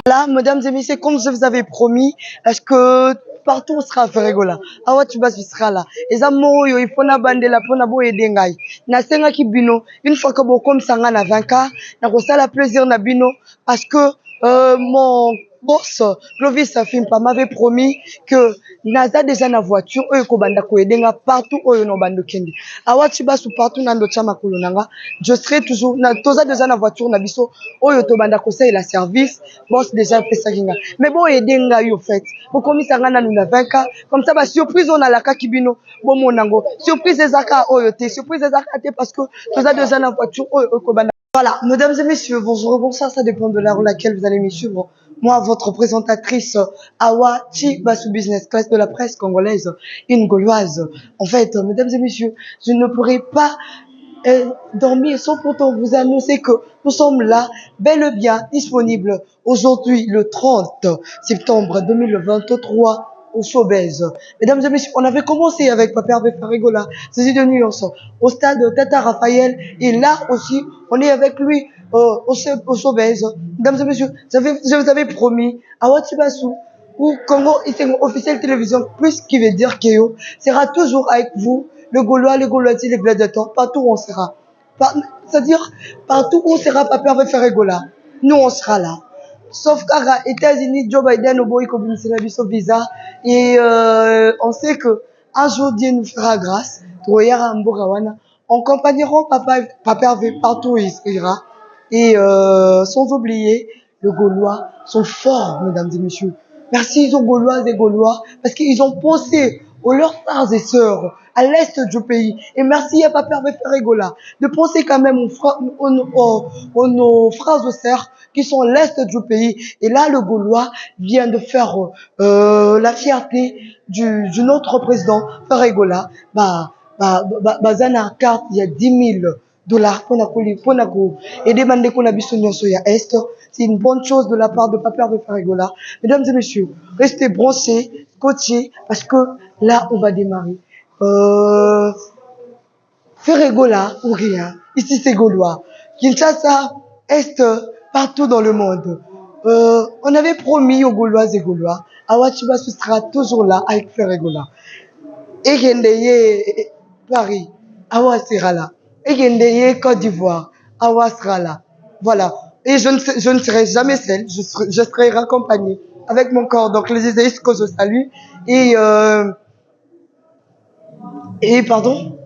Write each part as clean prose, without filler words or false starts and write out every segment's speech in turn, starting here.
Là, mesdames et messieurs, comme je vous avais promis, est-ce que partout on sera à Ferregola? Awa tu vas sera là. Et ça, moi, il faut na bande la pour na boye dengai. Na senga ki bino, une fois que bon comme sanga na 20K, na ko la plaisir na bino parce que mon boss Clovis Afimpa m'avait promis que naza déjà na voiture oyo ko banda ko edenga partout oyo no bando kendi. Awa tu vas partout na ndo chama kolonanga. Je serai toujours na toza déjà na voiture na biso oyo to banda ko la service boss déjà pesa kinga. Mais bon edenga yo fait. Bo komisanga na na 20K comme ça ba surprise on a la kakibino bo monango. Surprise ezaka oyo te, surprise ezaka te parce que toza déjà na voiture oyo ko banda. Voilà, mesdames et messieurs, bonjour, bonsoir, ça dépend de l'heure où laquelle vous allez me suivre. Moi, votre présentatrice, Awa Chibasu Business Class de la presse congolaise, une gauloise. En fait, mesdames et messieurs, je ne pourrai pas dormir sans pourtant vous annoncer que nous sommes là, bel et bien disponibles aujourd'hui, le 30 septembre 2023. Au Showbiz. Mesdames et messieurs, on avait commencé avec Papa Hervé Farigola, c'est de New York, au stade de Tata Raphaël, et là aussi, on est avec lui au Showbiz. Mesdames et messieurs, je vous avais promis, à Watibasu, ou Congo officiel télévision, plus qui veut dire Keyo, sera toujours avec vous, le Gaulois, les Gauloisiers, les gladiateurs, partout où on sera. C'est-à-dire, partout où sera Papa Hervé Farigola, nous on sera là. Sauf qu'à États-Unis, Joe Biden au visa et on sait que un jour Dieu nous fera grâce. On accompagneront Papa Hervé partout où il ira et sans oublier le Gaulois sont forts, mesdames et messieurs. Merci aux Gauloises et Gaulois parce qu'ils ont pensé aux leurs frères et sœurs à l'est du pays. Et merci à Papa Hervé Farigola de penser quand même aux nos frères et sœurs qui sont à l'est du pays. Et là, le Gaulois vient de faire la fierté du notre président Farigola. Zana carte, il y a 10 000 dollars pour et demander qu'on a besoin de est. C'est une bonne chose de la part de Papa Hervé Farigola. Mesdames et messieurs, restez branchés, coachés, parce que là, on va démarrer. Farigola ou rien. Ici, c'est Gaulois. Kinshasa, Est, partout dans le monde. On avait promis aux Gauloises et Gaulois, Awachibasu sera toujours là avec Farigola. Et Gendeye, Paris, Awa sera là. Et Gendeye, Côte d'Ivoire, Awa sera là. Voilà. Et je ne serai jamais seule, je serai raccompagnée avec mon corps. Donc les Isaïs que je salue. Et pardon.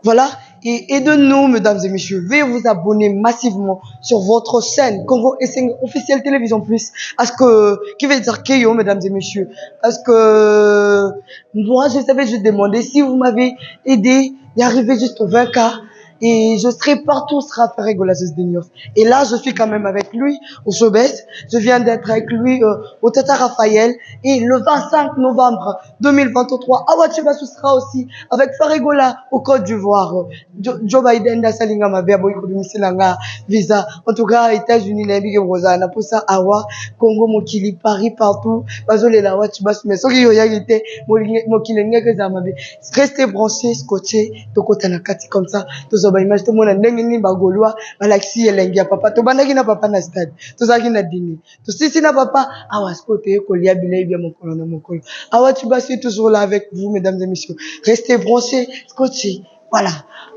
Voilà. Et aidez-nous, mesdames et messieurs. Veuillez vous abonner massivement sur votre chaîne Congo SN officielle télévision plus. Parce que, qui veut dire Keyo, mesdames et messieurs. Parce que, moi, je demandais si vous m'avez aidé d'y arriver juste au 20K. Et je serai partout, sera Farigola News. Et là, je suis quand même avec lui au Showbiz. Je viens d'être avec lui au Tata Raphaël. Et le 25 novembre 2023, Awachibasu sera aussi avec Farigola au Côte d'Ivoire. Joe Biden da salinga mabia boy ko bimiselanga visa. En tout cas, États-Unis na bige rozana pour ça Awa Congo mokili Paris partout. Bazolela Awachibasu mais soki yo yagite mokili ngeke za mabe. Restez branchés, scotchés, tokota na kati comme ça. Ba image to mona ndenge ni ba Gaulois balaxi elengi papa to bandaki na papa na stade to zaki na dîner to sisi na papa awa spoté ko lia bilay bien mon colonel mon col awa tu vas toujours là avec vous mesdames et messieurs, restez branchés, scotchés. Voilà,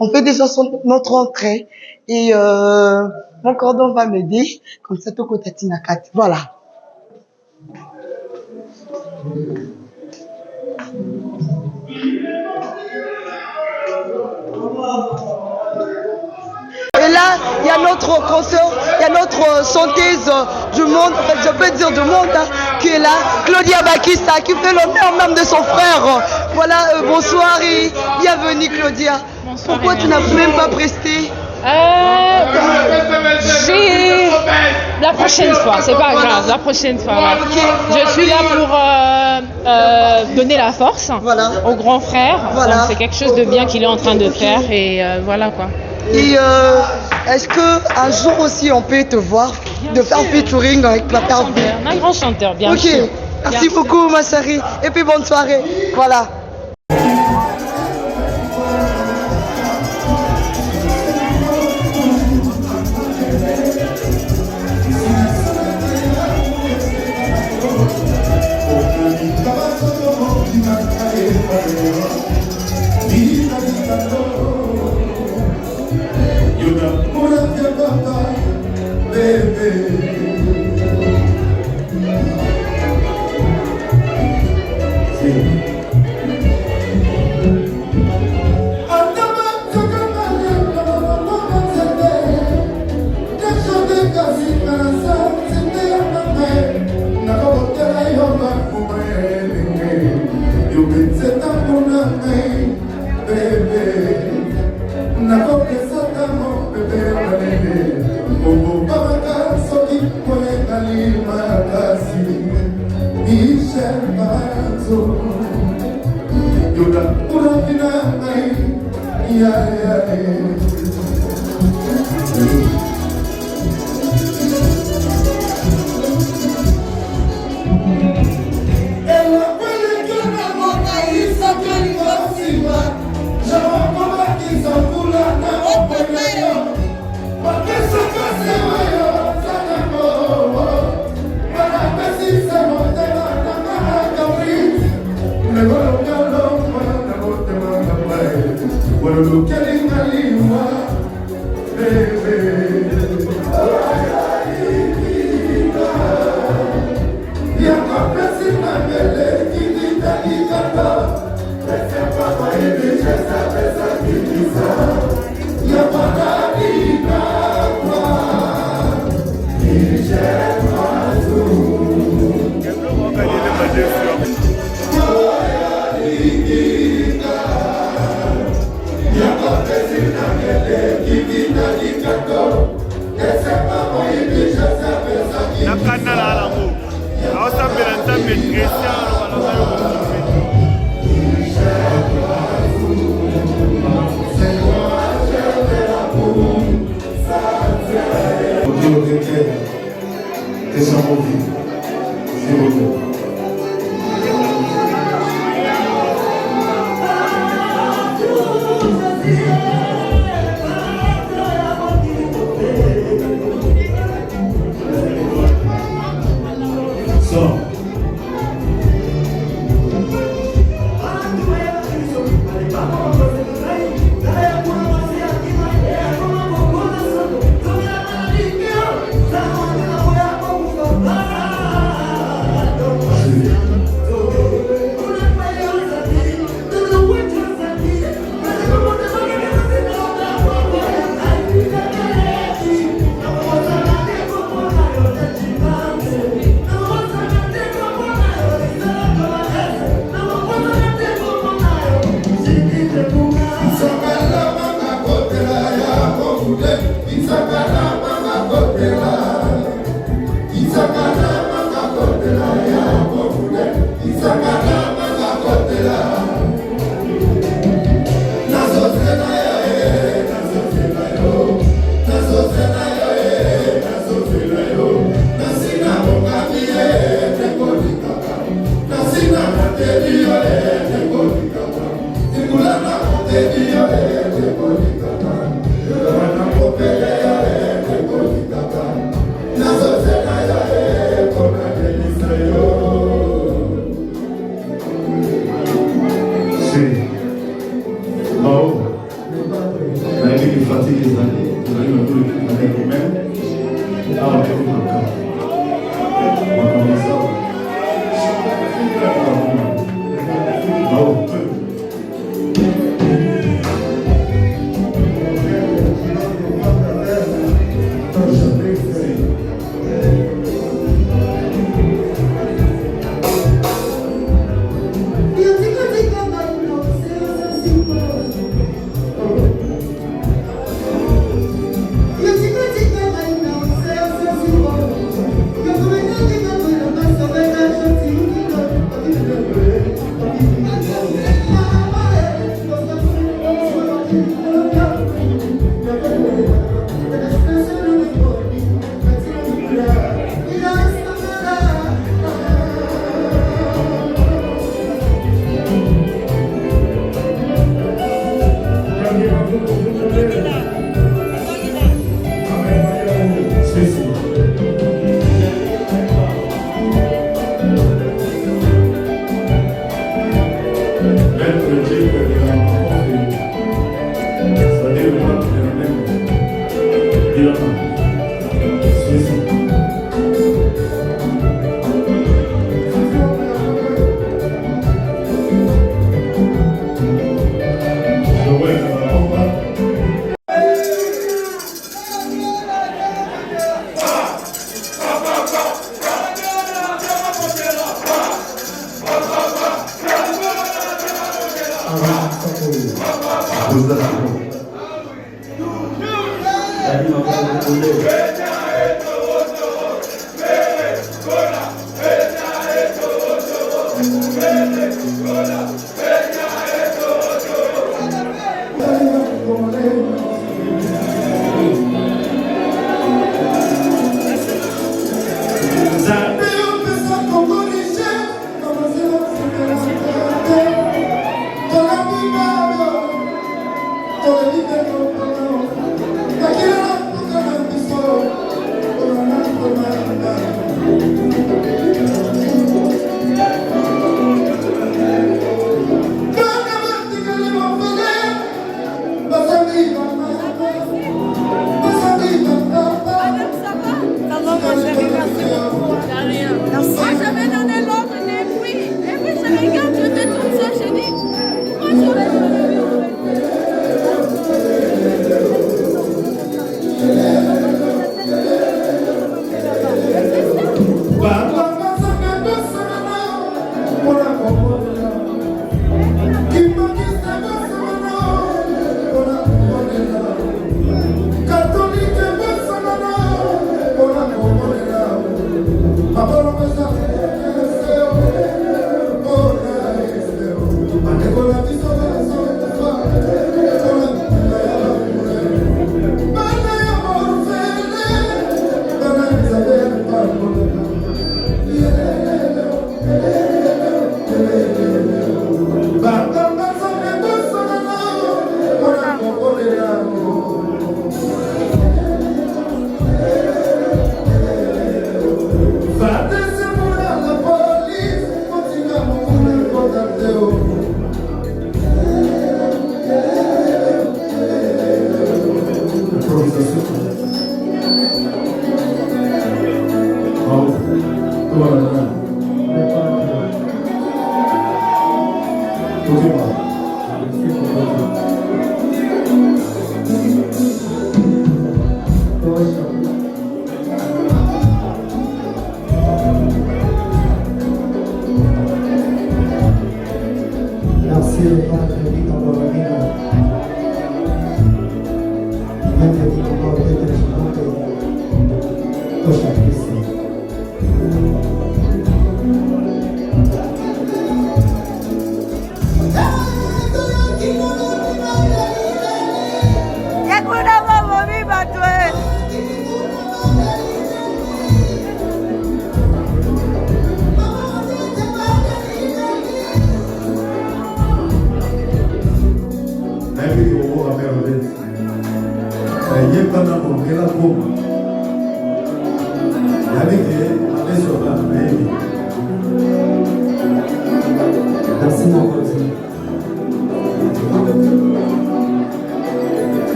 on fait déjà notre entrée et mon cordon va m'aider comme ça to kotatina kat. Voilà. Et là, il y a notre consoeur, il y a notre chanteuse du monde, en fait, je peux dire du monde, qui est là, Claudia Bakissa, qui fait l'honneur même de son frère. Voilà, bonsoir et bienvenue Claudia. Bonsoir. Pourquoi tu n'as même pas presté? La prochaine fois, c'est pas grave, la prochaine fois. Ouais. Okay. Je suis là pour donner la force au grand frère. Voilà. Donc c'est quelque chose de bien qu'il est en train de faire et voilà quoi. Et est-ce que un jour aussi on peut te voir de faire featuring avec Papa Hervé? Un grand chanteur, bien sûr. Merci beaucoup ma chérie et puis bonne soirée. Voilà.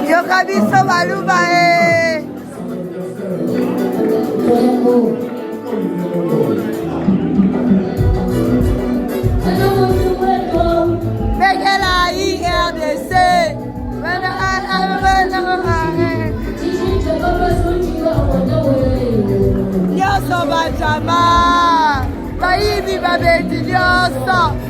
Yoka biso baluba Begela IRDC Nyoso bajama Bayibi babeti nyoso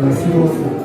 Merci beaucoup.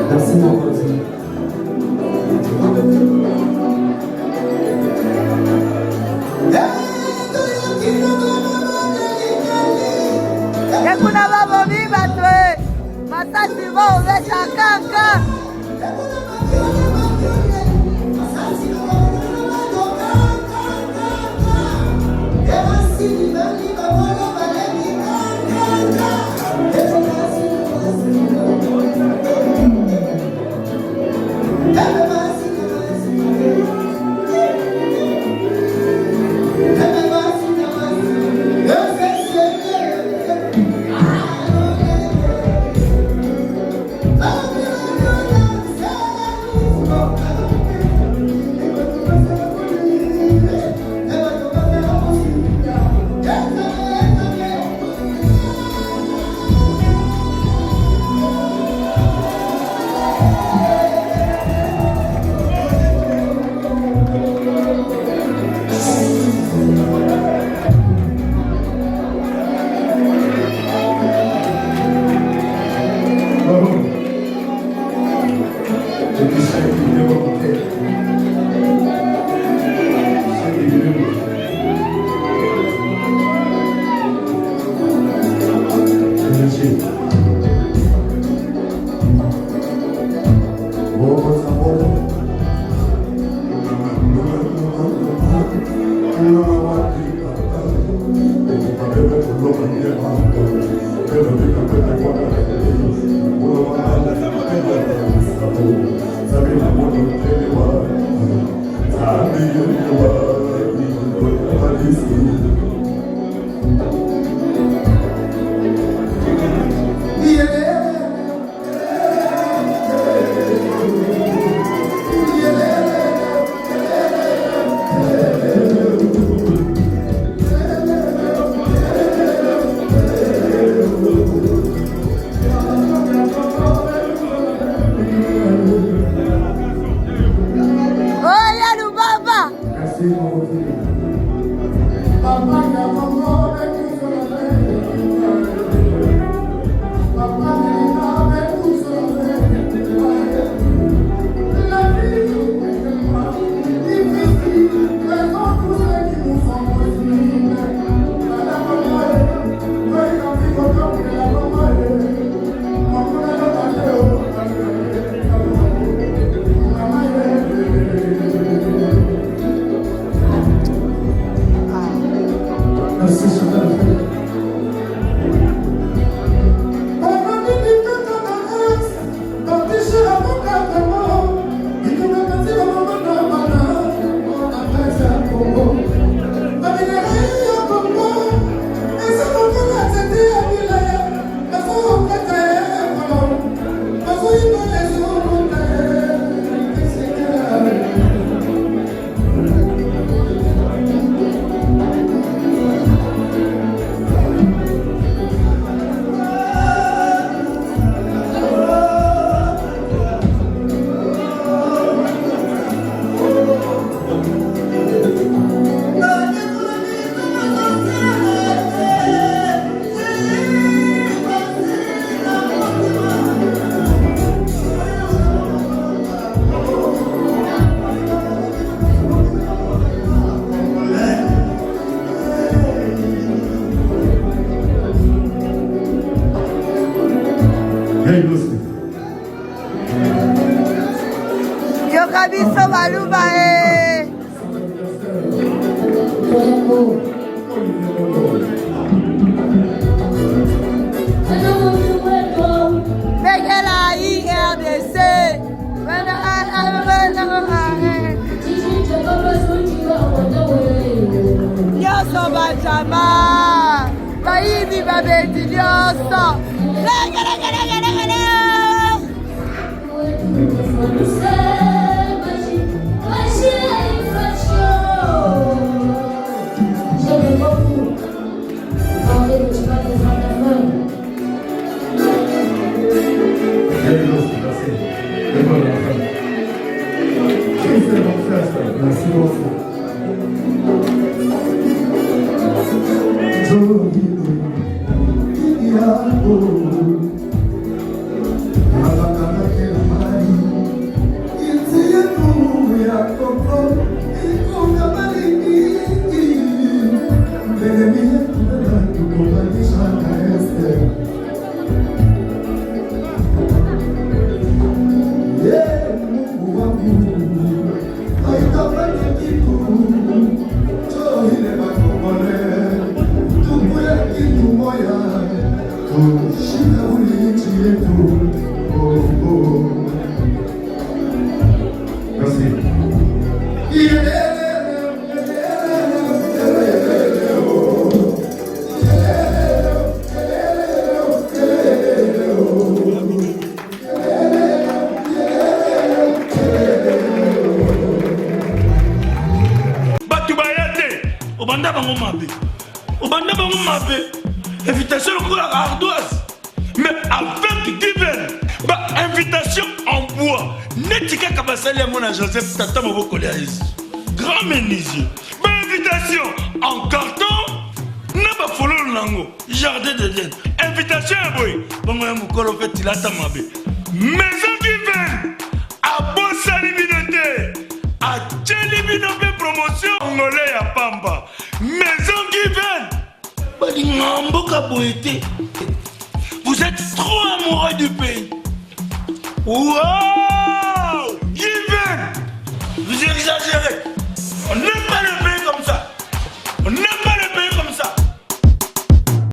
Merci mon pote. Kuna babo bibatwe matasi bo vecha kanka Yokabiso Baluba Megela IRDC Yoso Bajama Bayibi Babeti Yoso Merci beaucoup. Invitation ardoise, mais avec divers. Invitation en bois. Netika Kabasali à mon Joseph Tata Moboko grand menuisier. Invitation en carton. N'a pas follow lango. Jardin de Dieu. Invitation à boy. Bon, moi, mon colo fait il a ta mabé. Maison divine. À Bossa Libinoté. À Tchelibinoté promotion. Angolais à Pamba. Maison divine. Vous êtes trop amoureux du pays. Wow! Given! Vous exagérez.